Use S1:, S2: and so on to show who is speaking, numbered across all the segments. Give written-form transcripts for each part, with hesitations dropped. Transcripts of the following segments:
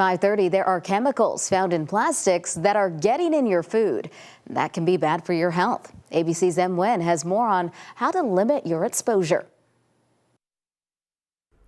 S1: 5:30, there are chemicals found in plastics that are getting in your food. That can be bad for your health. ABC's Em Nguyen has more on how to limit your exposure.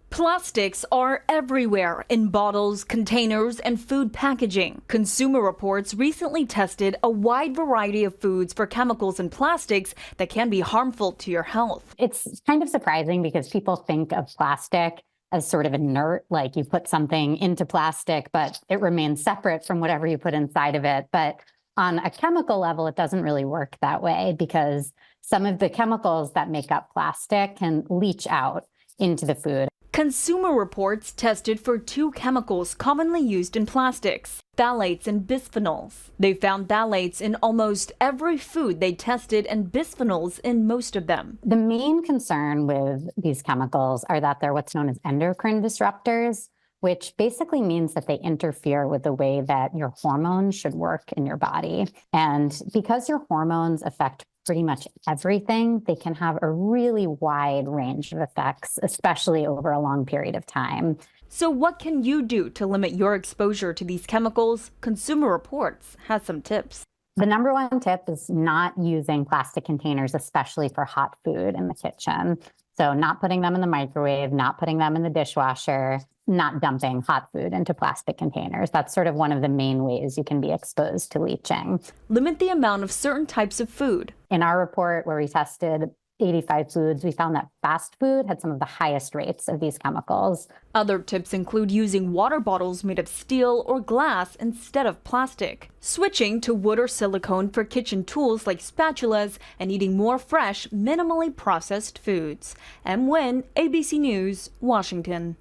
S2: Plastics are everywhere in bottles, containers, and food packaging. Consumer Reports recently tested a wide variety of foods for chemicals and plastics that can be harmful to your health.
S3: It's kind of surprising because people think of plastic as sort of inert, like you put something into plastic, but it remains separate from whatever you put inside of it. But on a chemical level, it doesn't really work that way because some of the chemicals that make up plastic can leach out into the food.
S2: Consumer Reports tested for two chemicals commonly used in plastics, phthalates and bisphenols. They found phthalates in almost every food they tested and bisphenols in most of them.
S3: The main concern with these chemicals are that they're what's known as endocrine disruptors, which basically means that they interfere with the way that your hormones should work in your body. And because your hormones affect pretty much everything, they can have a really wide range of effects, especially over a long period of time.
S2: So what can you do to limit your exposure to these chemicals? Consumer Reports has some tips.
S3: The number one tip is not using plastic containers, especially for hot food in the kitchen. So not putting them in the microwave, not putting them in the dishwasher, not dumping hot food into plastic containers. That's sort of one of the main ways you can be exposed to leaching.
S2: Limit the amount of certain types of food.
S3: In our report where we tested 85 foods, we found that fast food had some of the highest rates of these chemicals.
S2: Other tips include using water bottles made of steel or glass instead of plastic, switching to wood or silicone for kitchen tools like spatulas, and eating more fresh, minimally processed foods. Em Nguyen, ABC News, Washington.